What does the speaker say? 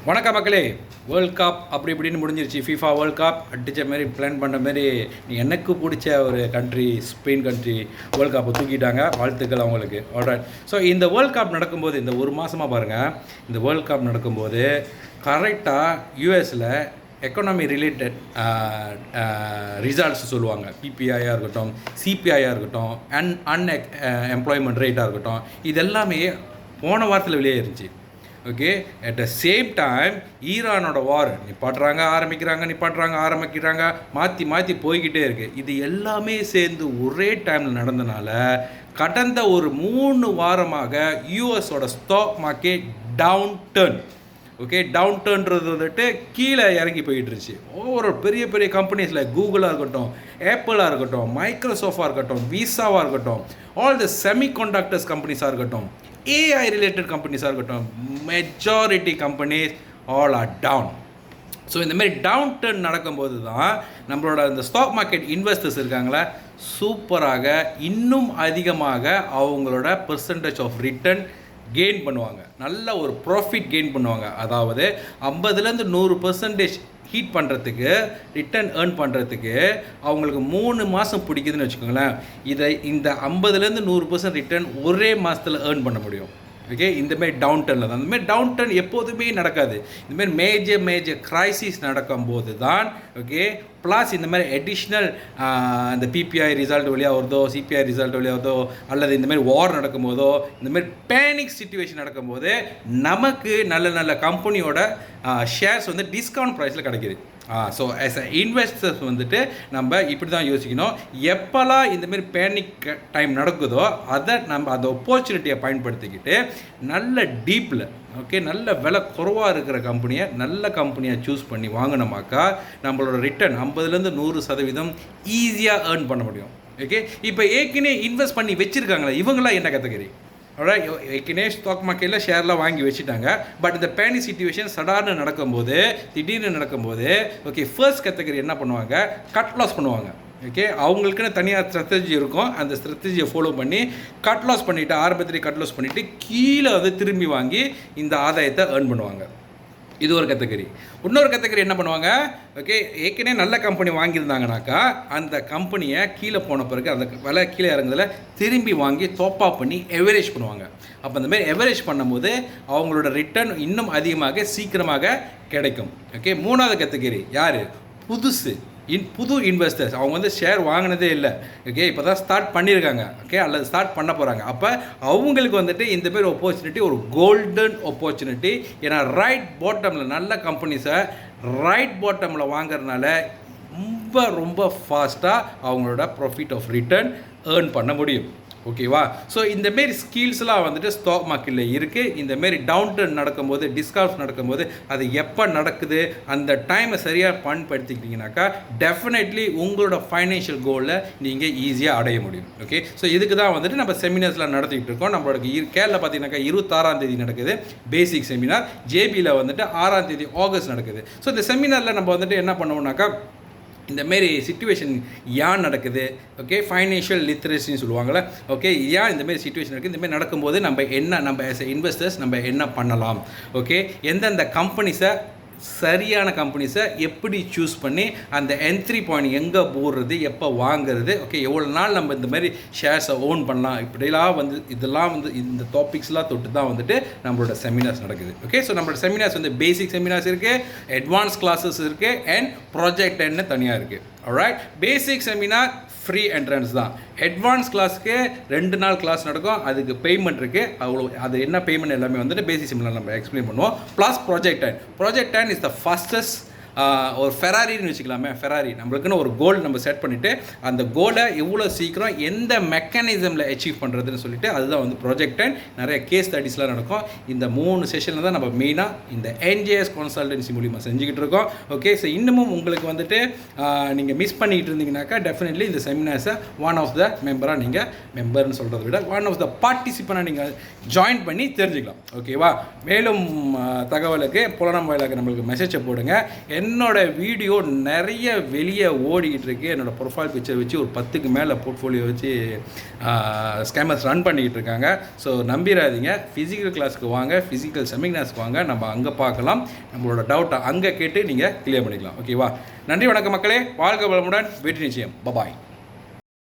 வணக்கம் மக்களே. World cup அப்படி இப்படின்னு முடிஞ்சிருச்சு. ஃபீஃபா வேர்ல்ட் கப் அடித்த மாரி பிளான் பண்ண மாரி எனக்கு பிடிச்ச ஒரு கண்ட்ரி ஸ்பெயின் கண்ட்ரி வேர்ல்ட் கப்பை தூக்கிட்டாங்க. வாழ்த்துக்கள் அவங்களுக்கு. ஆல்ரைட். ஸோ இந்த வேர்ல்ட் கப் நடக்கும்போது இந்த ஒரு மாதமாக பாருங்கள், இந்த வேர்ல்ட் கப் நடக்கும்போது கரெக்டாக யூஎஸில் எக்கனாமி ரிலேட்டட் ரிசல்ட்ஸ் சொல்லுவாங்க. பிபிஐயாக இருக்கட்டும், சிபிஐயாக இருக்கட்டும், எம்ப்ளாய்மெண்ட் ரேட்டாக இருக்கட்டும், இது எல்லாமே போன வாரத்தில் வெளியே இருந்துச்சு. Okay, at the same time ஈரானோட வார் ஆரம்பிக்கிறாங்க மாற்றி போய்கிட்டே இருக்குது. இது எல்லாமே சேர்ந்து ஒரே டைமில் நடந்தனால கடந்த ஒரு 3 வாரமாக யூஎஸோட stock market downturn. Okay, டவுன் டர்ன்றது வந்துட்டு கீழே இறங்கி போயிட்டுருச்சு. ஒவ்வொரு பெரிய பெரிய கம்பெனிஸில் கூகுளாக இருக்கட்டும், ஆப்பிளாக இருக்கட்டும், மைக்ரோசாஃப்டாக இருக்கட்டும், விசாவாக இருக்கட்டும், ஆல் த செமிகண்டக்டர்ஸ் கம்பெனிஸாக இருக்கட்டும், ஏஐ ரிலேட்டட் கம்பெனிஸாக இருக்கட்டும், majority companies all are down. So இந்தமாரி டவுன் டர்ன் நடக்கும்போது தான் நம்மளோட இந்த ஸ்டாக் மார்க்கெட் இன்வெஸ்டர்ஸ் இருக்காங்களே சூப்பராக இன்னும் அதிகமாக அவங்களோட பெர்சன்டேஜ் ஆஃப் ரிட்டர்ன் கெயின் பண்ணுவாங்க. நல்ல ஒரு ப்ராஃபிட் கெயின் பண்ணுவாங்க. அதாவது 50லேருந்து 100% ஹீட் பண்ணுறதுக்கு, ரிட்டர்ன் ஏர்ன் பண்ணுறதுக்கு அவங்களுக்கு 3 மாதம் பிடிக்குதுன்னு வச்சுக்கோங்களேன். இந்த 50லேருந்து 100% ரிட்டர்ன் ஒரே மாதத்தில் ஏர்ன் பண்ண முடியும். ஓகே, இந்தமாரி டவுன் டர்னில் தான். இந்தமாரி டவுன் டர்ன் எப்போதுமே நடக்காது. இந்தமாரி மேஜர் கிரைசிஸ் நடக்கும்போது தான். ஓகே, ப்ளஸ் இந்த மாதிரி அடிஷ்னல் இந்த பிபிஐ ரிசல்ட் வழியாக வருதோ, சிபிஐ ரிசல்ட் வழியாக வருதோ, அல்லது இந்தமாரி வார் நடக்கும்போதோ, இந்தமாரி பேனிக் சிச்சுவேஷன் நடக்கும்போது நமக்கு நல்ல கம்பெனியோட ஷேர்ஸ் வந்து டிஸ்கவுண்ட் ப்ரைஸில் கிடைக்கிது. ஸோ ஆஸ் அ இன்வெஸ்டர்ஸ் வந்துட்டு நம்ம இப்படி தான் யோசிக்கணும். எப்போல்லாம் இந்தமாரி பேனிக் டைம் நடக்குதோ நம்ம அந்த ஆப்பர்ச்சுனிட்டியை பயன்படுத்திக்கிட்டு நல்ல டீப்பில், ஓகே, நல்ல விலை குறைவாக இருக்கிற கம்பெனியை, நல்ல கம்பெனியை சூஸ் பண்ணி வாங்கினோமாக்கா நம்மளோட ரிட்டர்ன் 50லேருந்து 100% ஈஸியாக ஏர்ன் பண்ண முடியும். ஓகே, இப்போ ஏற்கனவே இன்வெஸ்ட் பண்ணி வச்சுருக்காங்களே இவங்களாம் என்ன கேட்டகரி? ஏற்கனவே ஸ்டாக் மார்க்கெட்டில் ஷேர்லாம் வாங்கி வச்சுட்டாங்க. பட் இந்த பேனிக் சிச்சுவேஷன் திடீர்னு நடக்கும்போது ஓகே, ஃபர்ஸ்ட் கேட்டகரி என்ன பண்ணுவாங்க? கட் லாஸ் பண்ணுவாங்க. ஓகே, அவங்களுக்குன்னு தனியாக ஸ்ட்ராட்டஜி இருக்கும். அந்த ஸ்ட்ராட்டஜியை ஃபாலோ பண்ணி கட் லாஸ் பண்ணிவிட்டு, ஆரம்பத்திலே கட் லாஸ் பண்ணிவிட்டு கீழே வந்து திரும்பி வாங்கி இந்த ஆதாயத்தை ஏர்ன் பண்ணுவாங்க. இது ஒரு கேட்டகரி. இன்னொரு கேட்டகரி என்ன பண்ணுவாங்க? ஓகே, ஏற்கனவே நல்ல கம்பெனி வாங்கியிருந்தாங்கனாக்கா அந்த கம்பெனியை கீழே போன பிறகு அந்த விலை கீழே இறங்குதில் திரும்பி வாங்கி டாப் அப் பண்ணி எவரேஜ் பண்ணுவாங்க. அப்போ அந்த மாதிரி எவரேஜ் பண்ணும்போது அவங்களோட ரிட்டர்ன் இன்னும் அதிகமாக சீக்கிரமாக கிடைக்கும். ஓகே, மூணாவது கேட்டகரி யார்? புது இன்வெஸ்டர்ஸ். அவங்க வந்து ஷேர் வாங்கினதே இல்லை. ஓகே, இப்போ தான் ஸ்டார்ட் பண்ணியிருக்காங்க. ஓகே, அல்லது ஸ்டார்ட் பண்ண போகிறாங்க. அப்போ அவங்களுக்கு வந்துட்டு இந்த மாதிரி ஆப்பர்ச்சுனிட்டி ஒரு கோல்டன் ஆப்பர்ச்சுனிட்டி. ஏன்னா ரைட் பாட்டமில் நல்ல கம்பெனிஸை ரைட் பாட்டமில் வாங்குறதுனால ரொம்ப ஃபாஸ்ட்டாக அவங்களோட ப்ராஃபிட் ஆஃப் ரிட்டர்ன் ஏர்ன் பண்ண முடியும். ஓகேவா? ஸோ இந்தமாரி ஸ்கில்ஸ்லாம் வந்துட்டு ஸ்டாக் மார்க்கெட்டில் இருக்குது. இந்தமாரி டவுன் டர்ன் நடக்கும்போது, டிஸ்கவுண்ட்ஸ் நடக்கும்போது அது எப்போ நடக்குது, அந்த டைமை சரியாக பயன்படுத்திக்கிட்டிங்கனாக்கா டெஃபினெட்லி உங்களோட ஃபைனான்ஷியல் கோலில் நீங்கள் ஈஸியாக அடைய முடியும். ஓகே, ஸோ இதுக்கு தான் வந்துட்டு நம்ம செமினார்ஸ்லாம் நடத்திக்கிட்டு இருக்கோம். நம்மளோட கேரளா பார்த்தீங்கன்னாக்கா 26ஆம் தேதி நடக்குது பேசிக் செமினார். ஜேபியில் வந்துட்டு 6ஆம் தேதி ஆகஸ்ட் நடக்குது. ஸோ இந்த செமினாரில் நம்ம வந்துட்டு என்ன பண்ணுவோம்னாக்கா இந்தமாரி சிச்சுவேஷன் ஏன் நடக்குது, ஓகே, ஃபைனான்ஷியல் லிட்ரஸின்னு சொல்லுவாங்கள்ல. ஓகே, ஏன் இந்தமாரி சிச்சுவேஷன் இருக்குது, இந்தமாரி நடக்கும்போது நம்ம ஆஸ் எ இன்வெஸ்டர்ஸ் நம்ம என்ன பண்ணலாம், ஓகே, எந்தெந்த கம்பெனிஸை சரியான கம்பெனிஸை எப்படி சூஸ் பண்ணி அந்த என்ட்ரி பாயிண்ட் எங்கே போடுறது, எப்போ வாங்குறது, ஓகே, எவ்வளோ நாள் நம்ம இந்த மாதிரி ஷேர்ஸை ஓன் பண்ணலாம், இதெல்லாம் வந்து இந்த டாபிக்ஸ்லாம் தொட்டு தான் வந்துட்டு நம்மளோட செமினார்ஸ் நடக்குது. ஓகே, ஸோ நம்மளோட செமினார்ஸ் வந்து பேசிக் செமினார்ஸ் இருக்குது, அட்வான்ஸ் கிளாஸஸ் இருக்குது, அண்ட் ப்ராஜெக்ட் என்ன தனியாக இருக்குது. ஆல்ரைட், பேசிக் செமினார் ஃப்ரீ என்ட்ரன்ஸ் தான். அட்வான்ஸ் கிளாஸ்க்கு 2 நாள் கிளாஸ் நடக்கும். அதுக்கு பேமெண்ட் இருக்குது. அது என்ன பேமெண்ட் எல்லாமே வந்துட்டு பேசிக் செமினார் நம்ம எக்ஸ்பிளைன் பண்ணுவோம். Plus project 10 is the fastest ஒரு ஃபெராரின்னு வச்சுக்கலாமே. ஃபெராரி நம்மளுக்குன்னு ஒரு கோல் நம்ம செட் பண்ணிவிட்டு அந்த கோலை எவ்வளோ சீக்கிரம் எந்த மெக்கானிசமில் அச்சீவ் பண்ணுறதுன்னு சொல்லிட்டு அதுதான் வந்து ப்ராஜெக்ட் 10. நிறைய கேஸ் ஸ்டடிஸ்லாம் நடக்கும். இந்த 3 செஷனில் தான் நம்ம மெயினாக இந்த என்ஜேஎஸ் கன்சல்டன்சி மூலிமா செஞ்சுக்கிட்டு இருக்கோம். ஓகே, ஸோ இன்னமும் உங்களுக்கு வந்துட்டு நீங்கள் மிஸ் பண்ணிகிட்டு இருந்தீங்கன்னாக்கா டெஃபினெட்லி இந்த செமினார்ஸை ஒன் ஆஃப் த மெம்பராக நீங்கள் மெம்பர்னு சொல்கிறத விட ஒன் ஆஃப் த பார்ட்டிசிபெண்ட்டாக நீங்கள் ஜாயின் பண்ணி தெரிஞ்சுக்கலாம். ஓகேவா? மேலும் தகவலுக்கு புலனம் வாயிலாக நம்மளுக்கு மெசேஜை போடுங்க. என்னோட வீடியோ நிறைய வெளியே ஓடிக்கிட்டு இருக்கு. என்னோடய ப்ரொஃபைல் பிக்சர் வச்சு ஒரு 10க்கு மேலே போர்ட்ஃபோலியோ வச்சு ஸ்கேமர்ஸ் ரன் பண்ணிக்கிட்டு இருக்காங்க. ஸோ நம்பிடாதீங்க, ஃபிசிக்கல் கிளாஸ்க்கு வாங்க, ஃபிசிக்கல் செமினார்ஸ்க்கு வாங்க, நம்ம அங்கே பார்க்கலாம். நம்மளோட டவுட்டை அங்கே கேட்டு நீங்கள் கிளியர் பண்ணிக்கலாம். ஓகேவா? நன்றி, வணக்கம் மக்களே. வாழ்க வளமுடன், வெற்றி நிச்சயம். பபாய்.